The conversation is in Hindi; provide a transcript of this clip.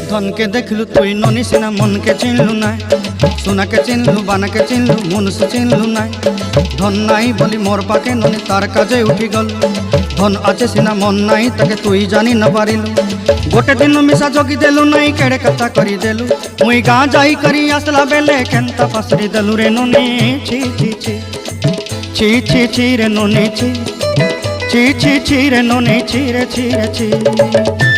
धन के देखलु तुई ननी सिना मन के चिन्हलु ना, सोना के चिन्हलु बाना के चिन्हलु मनुष्य चिन्हलु ना। धन नाई बोली मोर पाके ननी तार काजे उठी गल, धन आचे सिना मन नाई ताके तुई जानी न पारिलु। गोटे दिन मिसा जगी देलु नाई केड़े कथा करी देलु, मुई गाँ जाई करी आसला बेले केंता पासरी देलु रे ननी। छी छी छी छी छी छी रे ननी छी छी छी छी रे ननी छी रे छी रे छी।